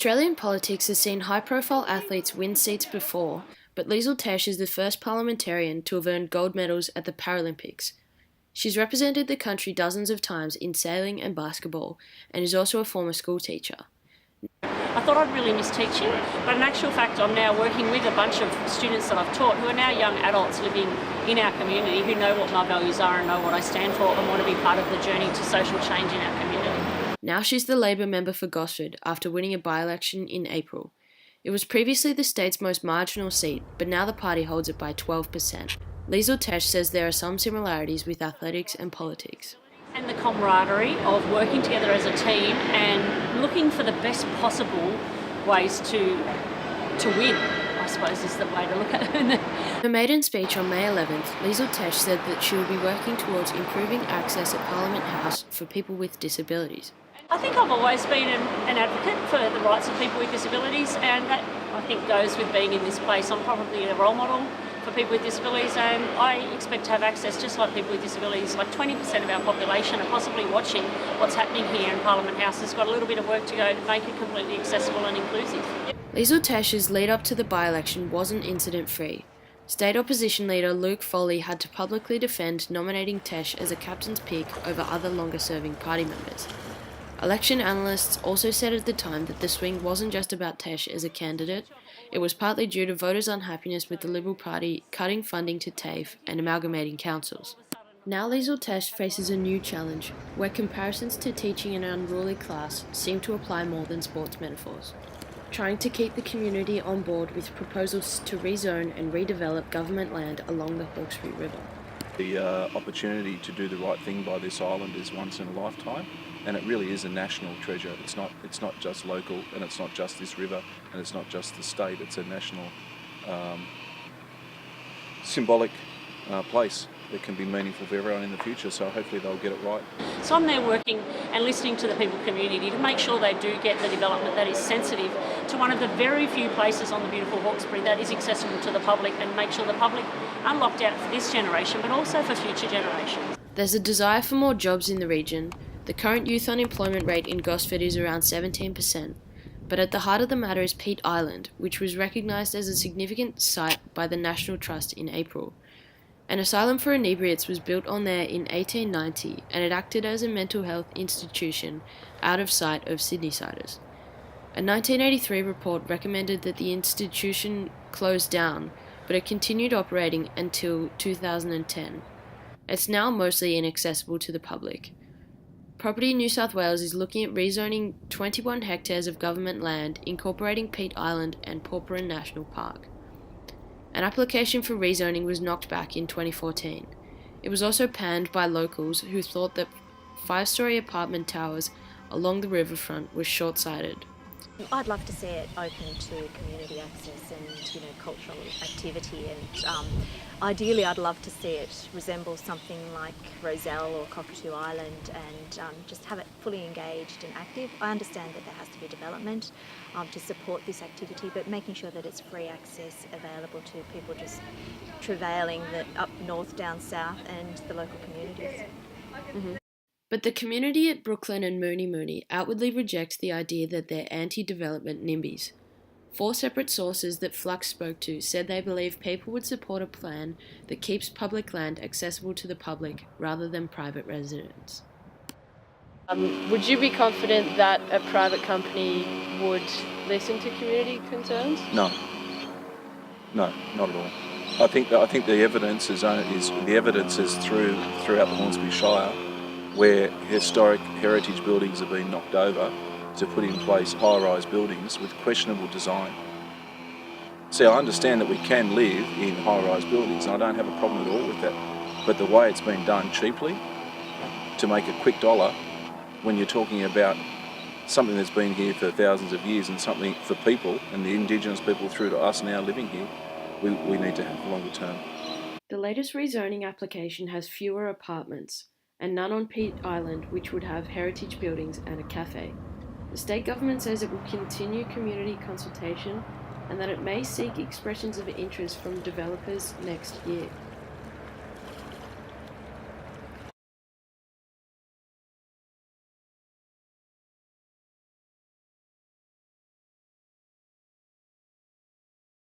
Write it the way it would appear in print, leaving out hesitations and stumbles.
Australian politics has seen high-profile athletes win seats before, but Liesl Tesch is the first parliamentarian to have earned gold medals at the Paralympics. She's represented the country dozens of times in sailing and basketball, and is also a former school teacher. I thought I'd really miss teaching, but in actual fact I'm now working with a bunch of students that I've taught who are now young adults living in our community who know what my values are and know what I stand for and want to be part of the journey to social change in our community. Now she's the Labor member for Gosford after winning a by-election in April. It was previously the state's most marginal seat, but now the party holds it by 12%. Liesl Tesch says there are some similarities with athletics and politics. And the camaraderie of working together as a team and looking for the best possible ways to win, I suppose is the way to look at it. In her maiden speech on May 11th, Liesl Tesch said that she will be working towards improving access at Parliament House for people with disabilities. I think I've always been an advocate for the rights of people with disabilities, and that I think goes with being in this place. I'm probably a role model for people with disabilities, and I expect to have access just like people with disabilities. Like 20% of our population are possibly watching what's happening here in Parliament House. Has got a little bit of work to go to make it completely accessible and inclusive. Liesl Tesch's lead up to the by-election wasn't incident-free. State opposition leader Luke Foley had to publicly defend nominating Tesch as a captain's pick over other longer-serving party members. Election analysts also said at the time that the swing wasn't just about Tesch as a candidate, it was partly due to voters' unhappiness with the Liberal Party cutting funding to TAFE and amalgamating councils. Now Liesl Tesch faces a new challenge, where comparisons to teaching an unruly class seem to apply more than sports metaphors. Trying to keep the community on board with proposals to rezone and redevelop government land along the Hawkesbury River. The opportunity to do the right thing by this island is once in a lifetime, and it really is a national treasure. It's not just local, and it's not just this river, and it's not just the state. It's a national symbolic place that can be meaningful for everyone in the future, so hopefully they'll get it right. So I'm there working and listening to the people community to make sure they do get the development that is sensitive to one of the very few places on the beautiful Hawkesbury that is accessible to the public, and make sure the public aren't locked out for this generation but also for future generations. There's a desire for more jobs in the region. The current youth unemployment rate in Gosford is around 17%, but at the heart of the matter is Peat Island, which was recognised as a significant site by the National Trust in April. An asylum for inebriates was built on there in 1890, and it acted as a mental health institution out of sight of Sydneysiders. A 1983 report recommended that the institution close down, but it continued operating until 2010. It's now mostly inaccessible to the public. Property New South Wales is looking at rezoning 21 hectares of government land incorporating Peat Island and Porporan National Park. An application for rezoning was knocked back in 2014. It was also panned by locals who thought that 5-storey apartment towers along the riverfront were short-sighted. I'd love to see it open to community access and cultural activity, and ideally I'd love to see it resemble something like Rozelle or Cockatoo Island, and just have it fully engaged and active. I understand that there has to be development to support this activity, but making sure that it's free access available to people just travailing up north, down south, and the local communities. Mm-hmm. But the community at Brooklyn and Mooney Mooney outwardly reject the idea that they're anti-development NIMBYs. 4 separate sources that Flux spoke to said they believe people would support a plan that keeps public land accessible to the public rather than private residents. Would you be confident that a private company would listen to community concerns? No, not at all. I think the evidence is throughout the Hornsby Shire, where historic heritage buildings have been knocked over to put in place high-rise buildings with questionable design. See, I understand that we can live in high-rise buildings, and I don't have a problem at all with that. But the way it's been done cheaply, to make a quick dollar, when you're talking about something that's been here for thousands of years and something for people, and the Indigenous people through to us now living here, we need to have longer term. The latest rezoning application has fewer apartments, and none on Peat Island, which would have heritage buildings and a cafe. The state government says it will continue community consultation and that it may seek expressions of interest from developers next year.